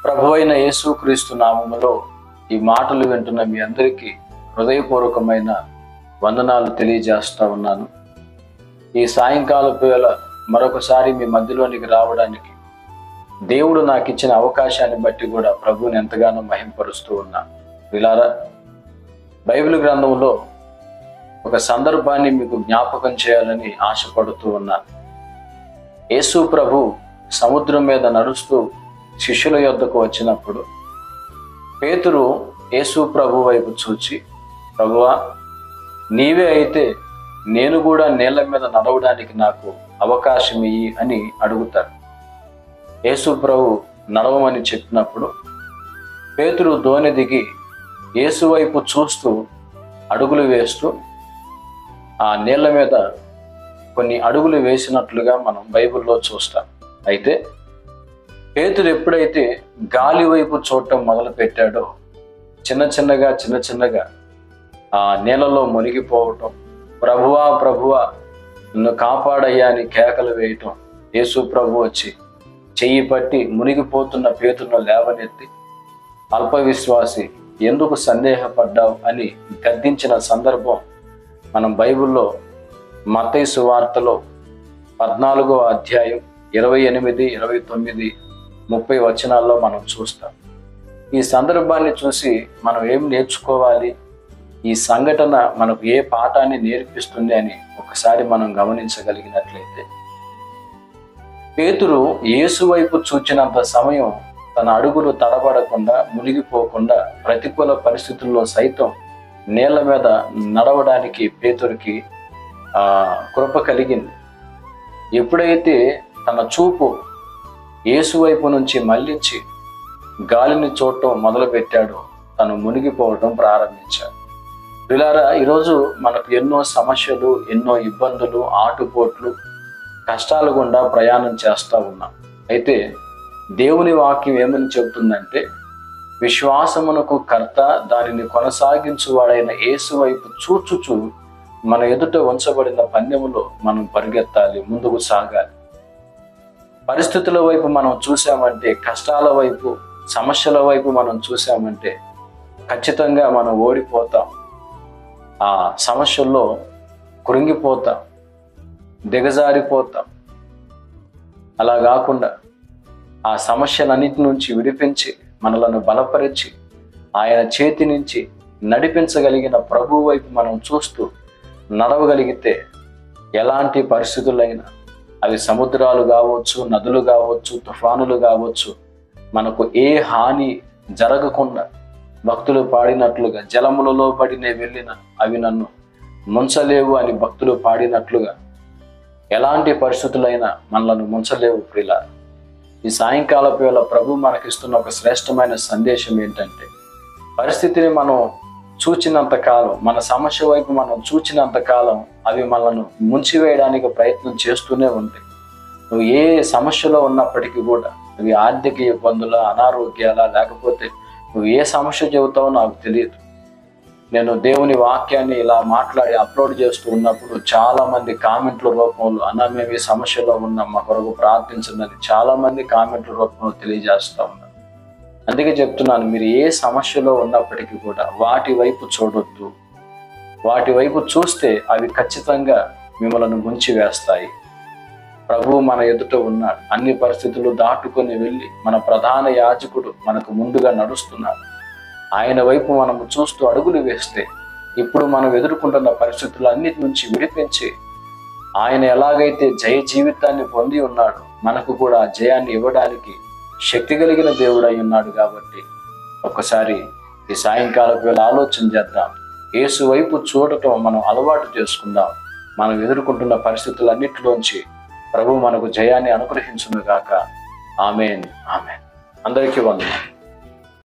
ప్రభువైన యేసుక్రీస్తు నామములో ఈ మాటలు వింటున్న మీ అందరికీ హృదయపూర్వకమైన వందనాలు తెలియజేస్తా ఉన్నాను. ఈ సాయంకాలపు వేళ మరొకసారి మీ మధ్యలోనికి రావడానికి దేవుడు నాకు ఇచ్చిన అవకాశాన్ని బట్టి కూడా ప్రభువుని ఎంతగానో మహింపరుస్తూ ఉన్నాను. పిల్లారా, బైబిల్ గ్రంథంలో ఒక సందర్భాన్ని మీకు జ్ఞాపకం చేయాలని ఆశపడుతూ ఉన్నాను. యేసు ప్రభు సముద్రం మీద నడుస్తూ శిష్యుల యొద్దకు వచ్చినప్పుడు పేతురు యేసు ప్రభు వైపు చూచి, ప్రభువా, నీవే అయితే నేను కూడా నీళ్ల మీద నడవడానికి నాకు అవకాశం ఇయ్యి అని అడుగుతారు. యేసు ప్రభు నడవమని చెప్పినప్పుడు పేతురు దోణి దిగి యేసు వైపు చూస్తూ అడుగులు వేస్తూ ఆ నీళ్ల మీద కొన్ని అడుగులు వేసినట్లుగా మనం బైబిల్లో చూస్తాం. అయితే పేతురు ఎప్పుడైతే గాలి వైపు చూడటం మొదలు పెట్టాడో చిన్న చిన్నగా ఆ నీళ్ళలో మునిగిపోవటం, ప్రభువా ప్రభువా నన్ను కాపాడయ్యా అని కేకలు వేయటం, యేసు ప్రభు వచ్చి చెయ్యి పట్టి మునిగిపోతున్న పేతురును లేవనెత్తి, అల్ప విశ్వాసి ఎందుకు సందేహపడ్డావు అని గద్దించిన సందర్భం మనం బైబిల్లో మత్తయి సువార్తలో 14వ అధ్యాయం 28, 29, 30 వచనాల్లో మనం చూస్తాం. ఈ సందర్భాన్ని చూసి మనం ఏం నేర్చుకోవాలి, ఈ సంఘటన మనకు ఏ పాఠాన్ని నేర్పిస్తుంది అని ఒకసారి మనం గమనించగలిగినట్లయితే, పేతురు యేసు వైపు చూచినంత సమయం తన అడుగులు తడబడకుండా మునిగిపోకుండా ప్రతికూల పరిస్థితుల్లో సైతం నీళ్ల మీద నడవడానికి పేతురికి కృప కలిగింది. ఎప్పుడైతే తన చూపు యేసు వైపు నుంచి మళ్లించి గాలిని చూడటం మొదలుపెట్టాడో తను మునిగిపోవటం ప్రారంభించాడు. పిల్లారా, ఈరోజు మనకు ఎన్నో సమస్యలు, ఎన్నో ఇబ్బందులు, ఆటుపోట్లు, కష్టాలు గుండా ప్రయాణం చేస్తూ ఉన్నాం. అయితే దేవుని వాక్యం ఏమని చెబుతుందంటే, విశ్వాసమునకు కర్త దానిని కొనసాగించువాడైన యేసు వైపు చూచుచు మన ఎదుట ఉంచబడిన పందెములో మనం పరిగెత్తాలి, ముందుకు సాగాలి. పరిస్థితుల వైపు మనం చూసామంటే, కష్టాల వైపు, సమస్యల వైపు మనం చూసామంటే ఖచ్చితంగా మనం ఓడిపోతాం, ఆ సమస్యల్లో కృంగిపోతాం, దిగజారిపోతాం. అలా కాకుండా ఆ సమస్యలన్నిటి నుంచి విడిపించి మనలను బలపరిచి ఆయన చేతి నుంచి నడిపించగలిగిన ప్రభు వైపు మనం చూస్తూ నడవగలిగితే ఎలాంటి పరిస్థితులైనా, అవి సముద్రాలు కావచ్చు, నదులు కావచ్చు, తుఫానులు కావచ్చు, మనకు ఏ హాని జరగకుండా భక్తులు పాడినట్లుగా, జలములలో పడినే వెళ్ళిన అవి నన్ను ముంచలేవు అని భక్తులు పాడినట్లుగా ఎలాంటి పరిస్థితులైనా మనలను ముంచలేవు. ప్రియులారా, ఈ సాయంకాలపు వేళ ప్రభు మనకిస్తున్న ఒక శ్రేష్టమైన సందేశం ఏంటంటే, పరిస్థితిని మనం చూచినంత కాలం, మన సమస్య వైపు మనం చూచినంత కాలం అవి మనను ముంచివేయడానికి ప్రయత్నం చేస్తూనే ఉంటాయి. నువ్వు ఏ సమస్యలో ఉన్నప్పటికీ కూడా, అవి ఆర్థిక ఇబ్బందుల, అనారోగ్యాల, లేకపోతే నువ్వు ఏ సమస్య చెబుతావో నాకు తెలియదు. నేను దేవుని వాక్యాన్ని ఇలా మాట్లాడి అప్లోడ్ చేస్తూ ఉన్నప్పుడు చాలా మంది కామెంట్ల రూపంలో, అన్నా మేము ఈ సమస్యలో ఉన్నాం, మా కొరకు ప్రార్థించండి చాలా మంది కామెంట్ల రూపంలో తెలియజేస్తూ ఉన్నారు. అందుకే చెప్తున్నాను, మీరు ఏ సమస్యలో ఉన్నప్పటికీ కూడా వాటి వైపు చూడొద్దు. వాటి వైపు చూస్తే అవి ఖచ్చితంగా మిమ్మల్ని ముంచివేస్తాయి. ప్రభువు మన ఎదుట ఉన్నాడు. అన్ని పరిస్థితులు దాటుకొని వెళ్ళి మన ప్రధాన యాజకుడు మనకు ముందుగా నడుస్తున్నాడు. ఆయన వైపు మనము చూస్తూ అడుగులు వేస్తే ఇప్పుడు మనం ఎదుర్కొంటున్న పరిస్థితులన్నిటి నుంచి విడిపించి, ఆయన ఎలాగైతే జయ జీవితాన్ని పొంది ఉన్నాడో మనకు కూడా జయాన్ని ఇవ్వడానికి శక్తి కలిగిన దేవుడై ఉన్నాడు. కాబట్టి ఒక్కసారి ఈ సాయంకాలపు వేళ ఆలోచన చేద్దాం. యేసు వైపు చూడటం మనం అలవాటు చేసుకుందాం. మనం ఎదుర్కొంటున్న పరిస్థితులన్నిటిలోంచి ప్రభు మనకు జయాన్ని అనుగ్రహించును గాక. ఆమేన్, ఆమేన్. అందరికీ వందనాలు.